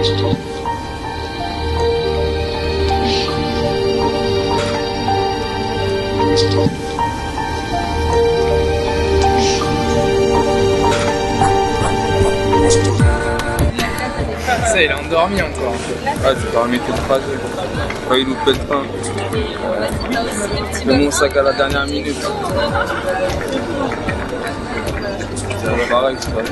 Ça, il est endormi encore. Ah, tu peux remettre le trajet. Quand il nous pète pas. Le mon sac à la dernière minute. C'est pareil, c'est pareil.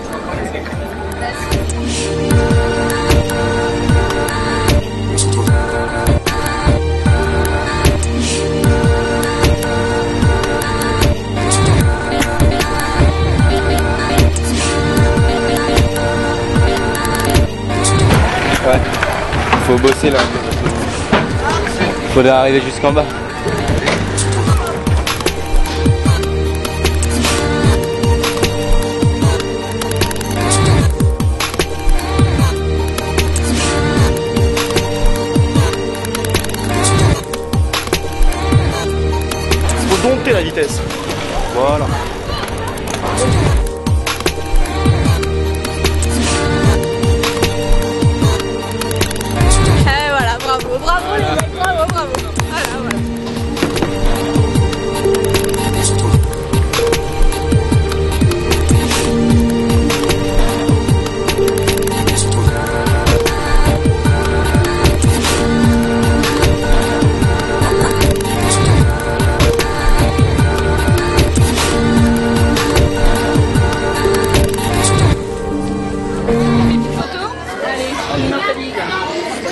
Ouais, faut bosser là. Faudrait arriver jusqu'en bas. Faut dompter la vitesse. Voilà. Bravo les mecs, bravo. Voilà.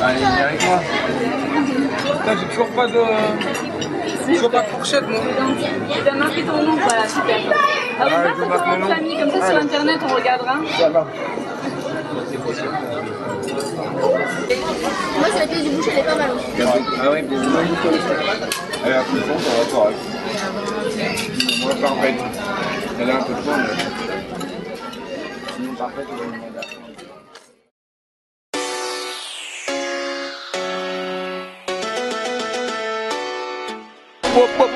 Allez, viens avec moi. Putain, j'ai toujours pas de fourchette, moi. T'as marqué ton nom, voilà, super. Ah, Je marque mon nom. famille, comme ça sur internet, on regardera. Ça va. Moi, c'est la pièce du boucher, elle est pas mal aussi. Ah ouais, bien sûr. Elle est un peu fond, ça va correct. Moi, parfaite. Elle est un peu fond, mais... Sinon, parfaite, elle va me demander.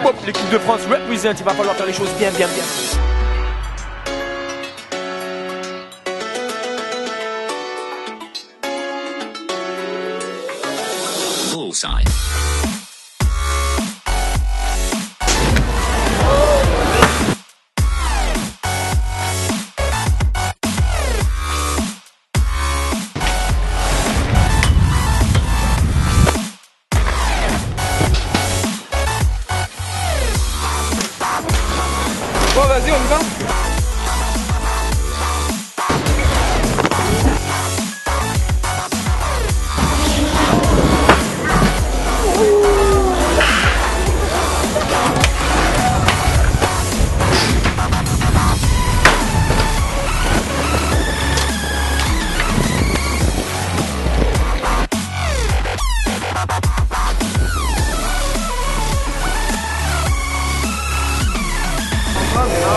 Hop, l'équipe de France represent, il va falloir faire les choses bien. Bullseye. Bon, vas-y, on y va.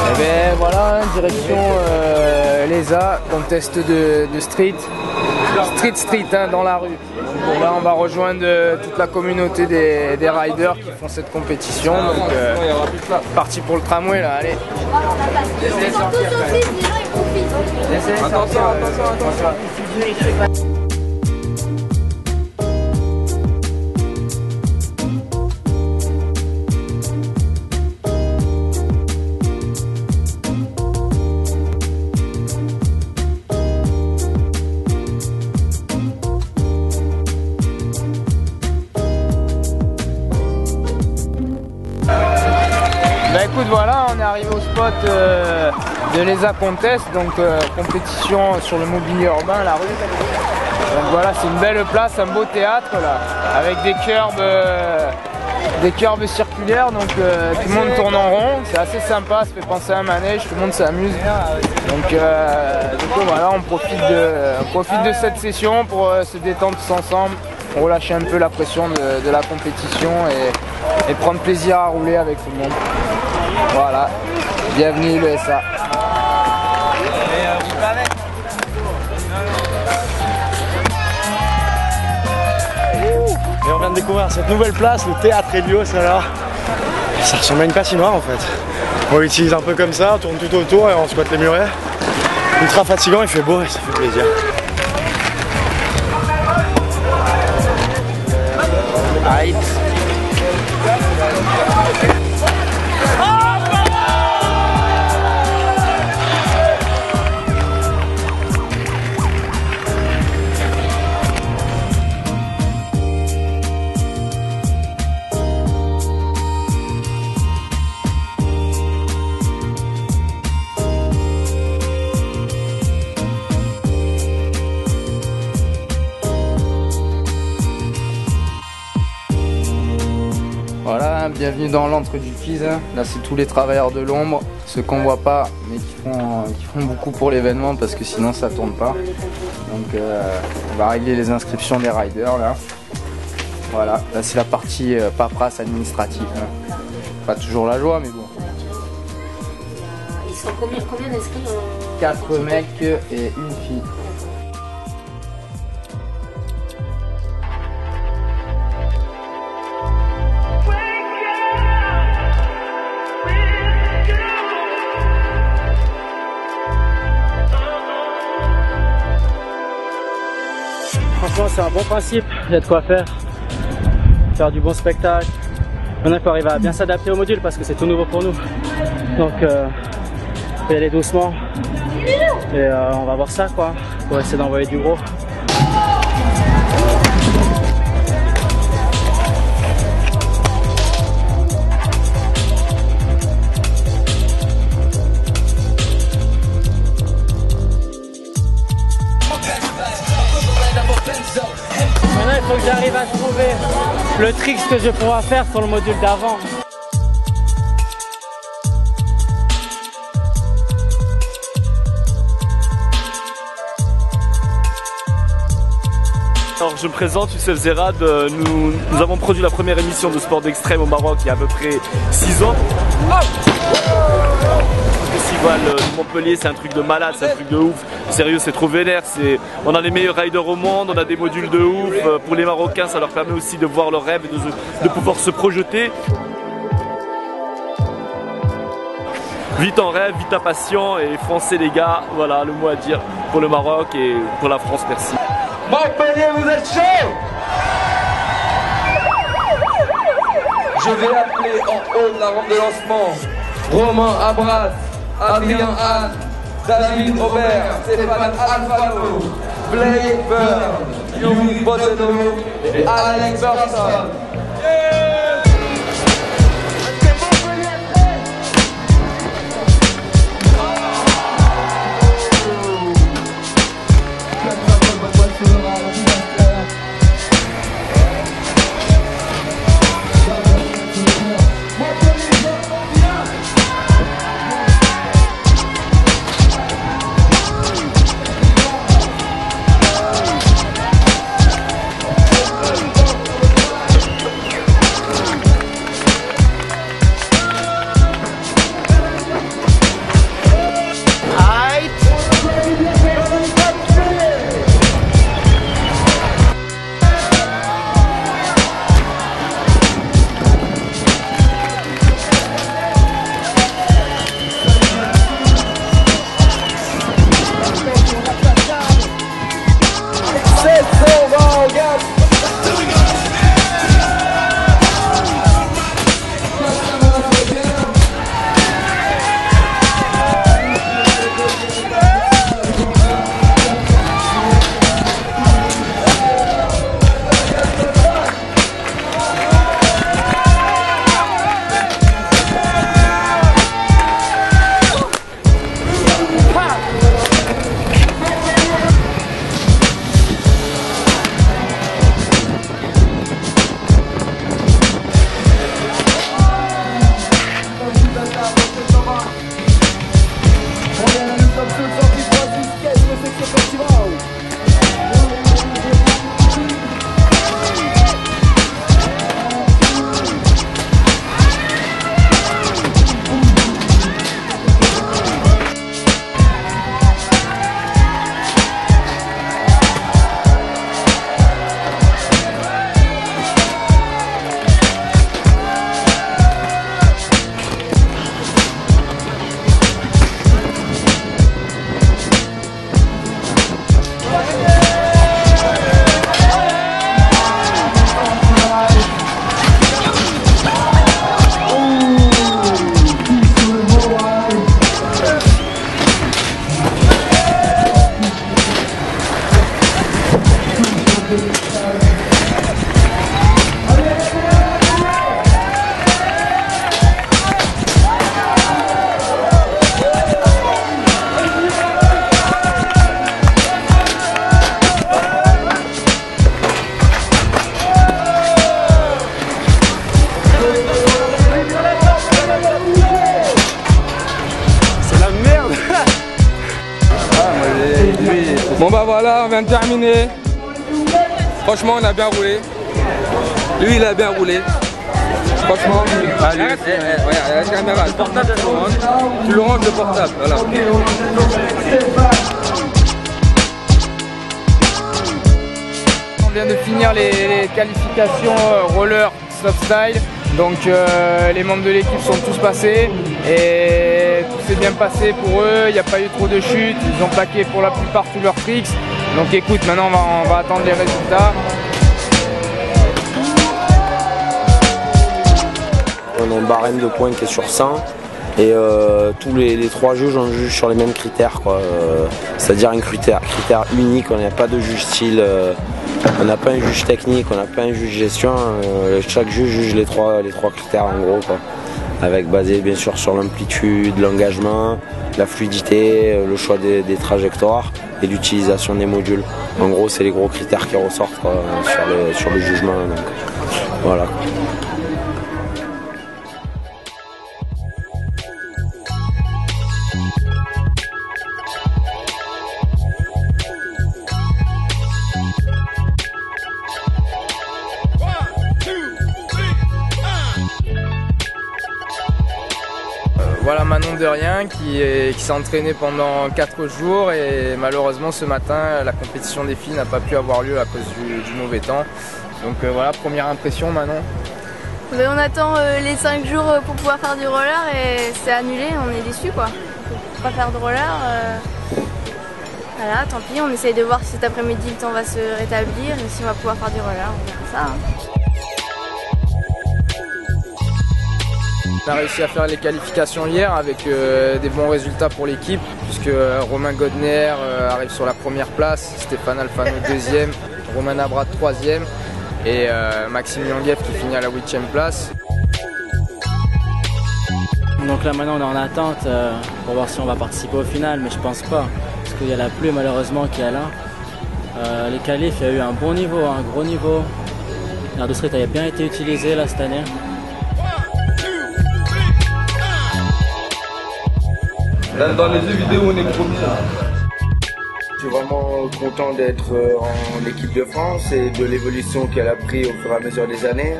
Et ben voilà, direction l'ESA, contest de street hein, dans la rue. Donc là on va rejoindre toute la communauté des riders qui font cette compétition. Donc parti pour le tramway là, allez. Attention. Bah écoute, voilà, on est arrivé au spot de l'ESA Contest, donc compétition sur le mobilier urbain, la rue. Donc voilà, c'est une belle place, un beau théâtre là, avec des curbes circulaires, donc tout le monde tourne en rond, c'est assez sympa, ça fait penser à un manège, tout le monde s'amuse. Donc du coup voilà, on profite de cette session pour se détendre tous ensemble, relâcher un peu la pression de la compétition et prendre plaisir à rouler avec tout le monde. Voilà, bienvenue l'ESA. Et on vient de découvrir cette nouvelle place, le théâtre Helios alors. Ça ressemble à une patinoire en fait. On l'utilise un peu comme ça, on tourne tout autour et on squatte les murets. Ultra fatigant, il fait beau et ça fait plaisir. Hein, bienvenue dans l'antre du quiz. Là c'est tous les travailleurs de l'ombre, ceux qu'on voit pas mais qui font beaucoup pour l'événement parce que sinon ça tourne pas. Donc on va régler les inscriptions des riders là. Voilà, là c'est la partie paperasse administrative. Hein. Pas toujours la joie mais bon. Ils sont combien d'inscrits 4 mecs et une fille. Franchement, c'est un bon principe, il y a de quoi faire du bon spectacle. Maintenant, il faut arriver à bien s'adapter au module parce que c'est tout nouveau pour nous. Donc, il faut y aller doucement. Et on va voir ça, quoi, pour essayer d'envoyer du gros. Maintenant, il faut que j'arrive à trouver le trick que je pourrais faire sur le module d'avant. Alors je me présente, Youssef Zerad, nous avons produit la première émission de sport d'extrême au Maroc il y a à peu près 6 ans. Le festival de Montpellier, c'est un truc de malade, c'est un truc de ouf. Sérieux, c'est trop vénère, on a les meilleurs riders au monde, on a des modules de ouf. Pour les Marocains, ça leur permet aussi de voir leurs rêves et de pouvoir se projeter. Vite en rêve, vite impatient et français les gars, voilà le mot à dire pour le Maroc et pour la France, merci. Montpellier, vous êtes chaud? Je vais appeler en haut de la rampe de lancement Romain Abras, Adrien Anne, David Robert, Stéphane Alfano, Blake Bird, Yuri Bosseno et Alex Burson. vient de terminer. Franchement, on a bien roulé. Lui, il a bien roulé. Franchement, arrête la caméra. Le portable, tu le ranges le portable. Voilà. On vient de finir les qualifications roller slopestyle. Donc les membres de l'équipe sont tous passés et tout s'est bien passé pour eux, il n'y a pas eu trop de chutes, ils ont plaqué pour la plupart tous leurs tricks. Donc écoute, maintenant on va attendre les résultats. On a un barème de points qui est sur 100 et tous les 3 juges on juge sur les mêmes critères, c'est-à-dire un critère unique, on n'a pas de juge style. On n'a pas un juge technique, on n'a pas un juge gestion, chaque juge juge les trois critères en gros, avec basé bien sûr sur l'amplitude, l'engagement, la fluidité, le choix des trajectoires et l'utilisation des modules. En gros c'est les gros critères qui ressortent sur le jugement. Donc, voilà. Voilà Manon de Rien qui s'est entraînée pendant 4 jours et malheureusement ce matin la compétition des filles n'a pas pu avoir lieu à cause du mauvais temps. Donc voilà, première impression Manon. On attend les 5 jours pour pouvoir faire du roller et c'est annulé, on est déçus quoi. On peut pas faire de roller. Voilà, tant pis, on essaye de voir si cet après-midi le temps va se rétablir et si on va pouvoir faire du roller, on verra ça. On a réussi à faire les qualifications hier avec des bons résultats pour l'équipe puisque Romain Godner arrive sur la première place, Stéphane Alfano 2e, Romain Abrat 3e et Maxime Yanguev qui finit à la 8e place. Donc là maintenant on est en attente pour voir si on va participer au final, mais je pense pas parce qu'il y a la pluie malheureusement qui est là. Les qualifs, il y a eu un bon niveau, un gros niveau. L'air de street avait bien été utilisé là cette année. Dans les 2 vidéos, on est promis. Je suis vraiment content d'être en équipe de France et de l'évolution qu'elle a pris au fur et à mesure des années.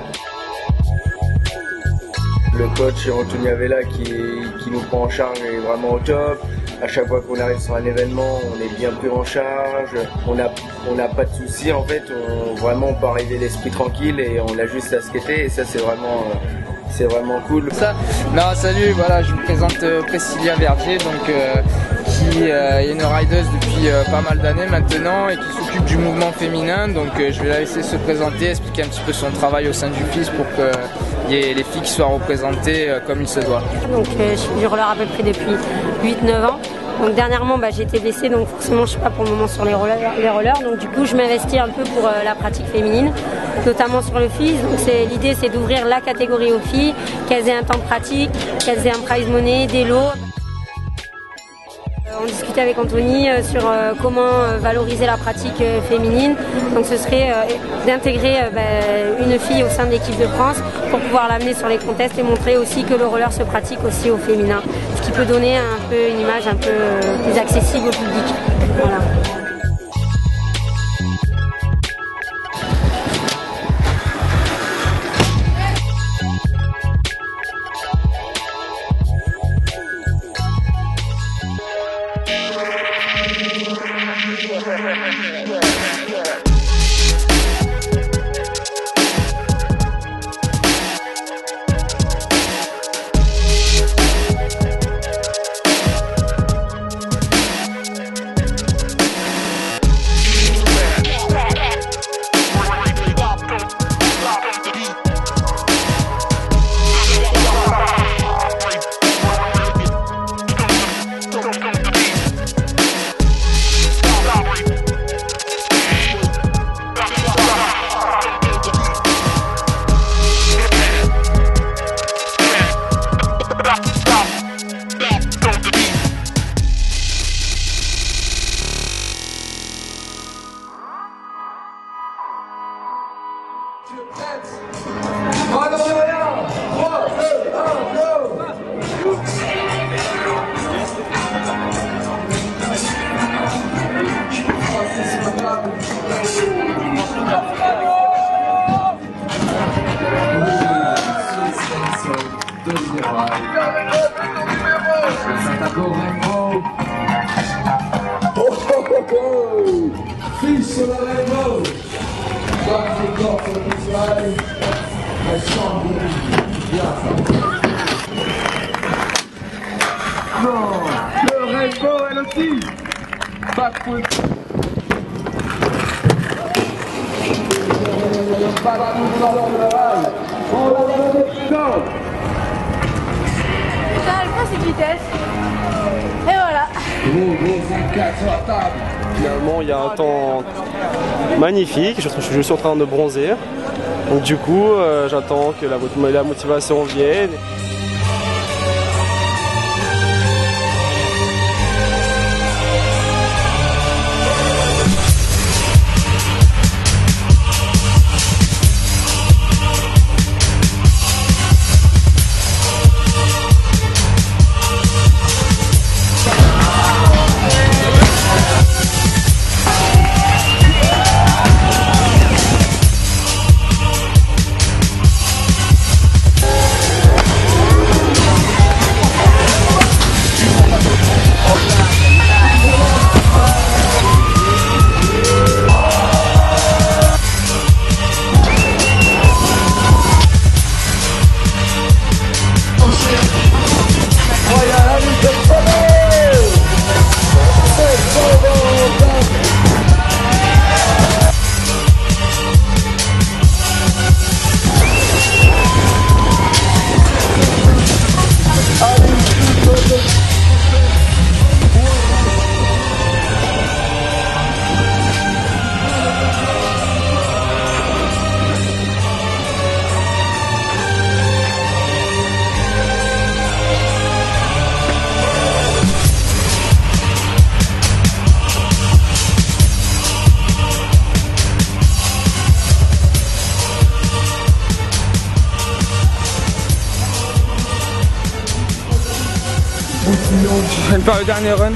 Le coach Anthony Avella qui nous prend en charge est vraiment au top. À chaque fois qu'on arrive sur un événement, on est bien pris en charge. On n'a pas de soucis en fait. Vraiment, on peut arriver l'esprit tranquille et on a juste à skater et ça c'est vraiment cool. Non, salut, voilà, je vous présente Priscilla Verdier, donc, qui est une rideuse depuis pas mal d'années maintenant et qui s'occupe du mouvement féminin. Donc je vais la laisser se présenter, expliquer un petit peu son travail au sein du FIS pour que les filles qui soient représentées comme il se doit. Donc je fais du roller à peu près depuis 8-9 ans. Donc dernièrement j'ai été blessée, donc forcément je suis pas pour le moment sur les rollers. Donc du coup je m'investis un peu pour la pratique féminine, notamment sur le FIS. Donc l'idée c'est d'ouvrir la catégorie aux filles, qu'elles aient un temps de pratique, qu'elles aient un prize money, des lots. On discutait avec Anthony sur comment valoriser la pratique féminine. Donc ce serait d'intégrer une fille au sein de l'équipe de France pour pouvoir l'amener sur les contests et montrer aussi que le roller se pratique aussi au féminin. Ce qui peut donner un peu une image un peu plus accessible au public. Voilà. Ça, le principe de vitesse. Et voilà. Finalement, il y a un temps magnifique. Je suis en train de bronzer. Donc du coup, j'attends que la motivation vienne. Je viens de faire le dernier run.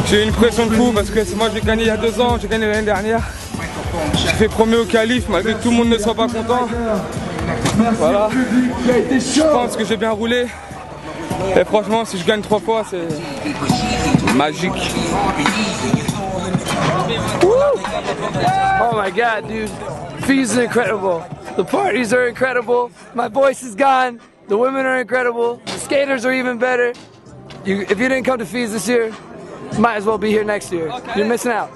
J'ai eu une pression de fou parce que c'est moi j'ai gagné il y a 2 ans, j'ai gagné l'année dernière. J'ai fait premier au qualif malgré que tout le monde ne soit pas content. Voilà. Je pense que j'ai bien roulé. Et franchement si je gagne 3 fois c'est magique. Oh my god, dude. FISE is incredible. The parties are incredible. My voice is gone. The women are incredible. The skaters are even better. If you didn't come to FISE this year, you might as well be here next year. You're missing out.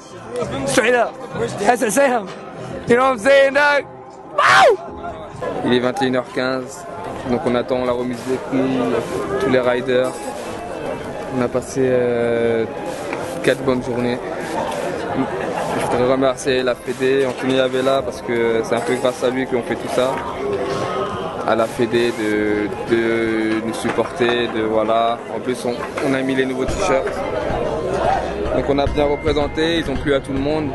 Straight up. That's what Sam. You know what I'm saying, dog? Woo! Il est 21h15, donc on attend la remise des prix, tous les riders. On a passé 4 bonnes journées. Je voudrais remercier la Fédé, Anthony Avella, parce que c'est un peu grâce à lui qu'on fait tout ça. À la Fédé de nous supporter, voilà. En plus on a mis les nouveaux t-shirts. Donc on a bien représenté, ils ont plu à tout le monde.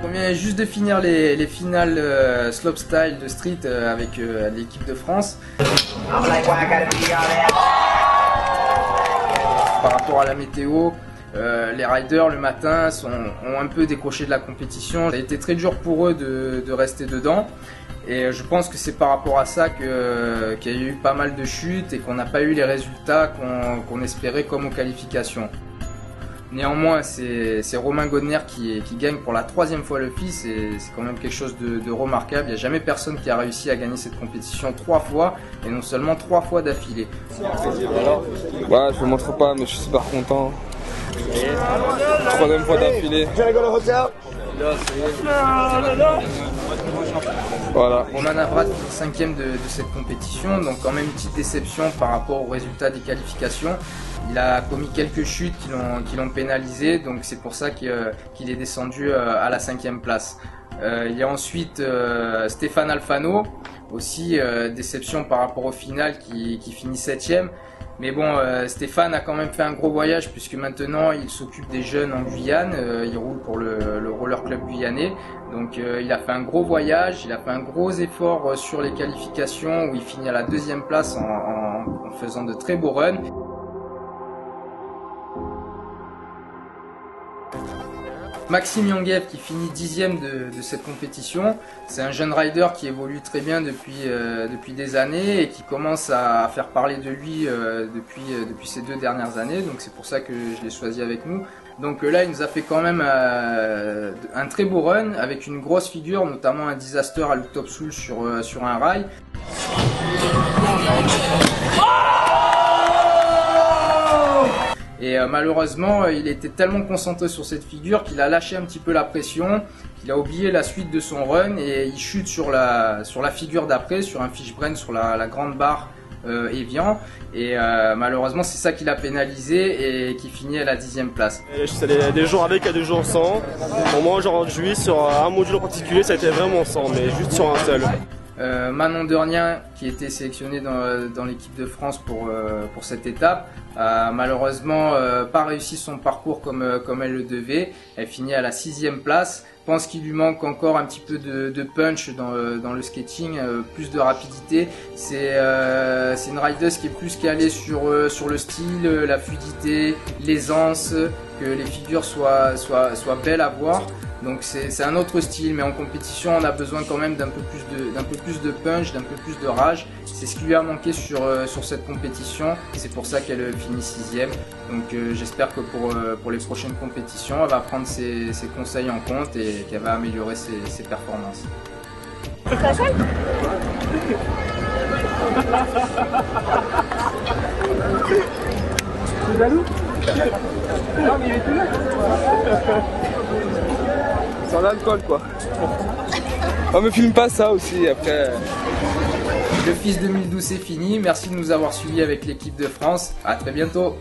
On vient juste de finir les finales slopestyle de street avec l'équipe de France. Par rapport à la météo, les riders le matin ont un peu décroché de la compétition. Ça a été très dur pour eux de rester dedans. Et je pense que c'est par rapport à ça qu'il y a eu pas mal de chutes et qu'on n'a pas eu les résultats qu'on espérait comme aux qualifications. Néanmoins, c'est Romain Godner qui gagne pour la 3e fois le FISE, c'est quand même quelque chose de remarquable. Il n'y a jamais personne qui a réussi à gagner cette compétition 3 fois, et non seulement 3 fois d'affilée. Ouais, je ne montre pas, mais je suis super content. 3e fois d'affilée. Voilà. Romain Abrat est 5e de cette compétition, donc quand même une petite déception par rapport aux résultats des qualifications. Il a commis quelques chutes qui l'ont pénalisé, donc c'est pour ça qu'il est descendu à la 5e place. Il y a ensuite Stéphane Alfano, aussi déception par rapport au final qui finit 7e. Mais bon, Stéphane a quand même fait un gros voyage puisque maintenant il s'occupe des jeunes en Guyane, il roule pour le Roller Club guyanais. Donc il a fait un gros voyage, il a fait un gros effort sur les qualifications où il finit à la 2e place en faisant de très beaux runs. Maxime Yonguev qui finit 10e de cette compétition, c'est un jeune rider qui évolue très bien depuis des années et qui commence à faire parler de lui depuis ces 2 dernières années, donc c'est pour ça que je l'ai choisi avec nous. Donc là il nous a fait quand même un très beau run avec une grosse figure, notamment un disaster à Look Top Soul sur un rail. Et malheureusement, il était tellement concentré sur cette figure qu'il a lâché un petit peu la pression, qu'il a oublié la suite de son run et il chute sur la figure d'après, sur un fishbrain, sur la grande barre Evian. Et malheureusement, c'est ça qui l'a pénalisé et qui finit à la 10e place. C'est des jours avec et des jours sans. Pour moi, aujourd'hui, sur un module en particulier, ça a été vraiment sans, mais juste sur un seul. Manon Dernien, qui était sélectionnée dans l'équipe de France pour cette étape, a malheureusement pas réussi son parcours comme elle le devait. Elle finit à la 6e place. Je pense qu'il lui manque encore un petit peu de punch dans le skating, plus de rapidité. C'est une rideuse qui est plus calée sur le style, la fluidité, l'aisance, que les figures soient belles à voir. Donc c'est un autre style, mais en compétition on a besoin quand même d'un peu plus de punch, d'un peu plus de rage. C'est ce qui lui a manqué sur cette compétition. C'est pour ça qu'elle finit 6e. Donc j'espère que pour les prochaines compétitions, elle va prendre ses conseils en compte et qu'elle va améliorer ses performances. C'est jaloux? Non mais il est tout là. Sans l'alcool quoi. On me filme pas ça aussi après. Le FIS 2012 c'est fini, merci de nous avoir suivis avec l'équipe de France, à très bientôt.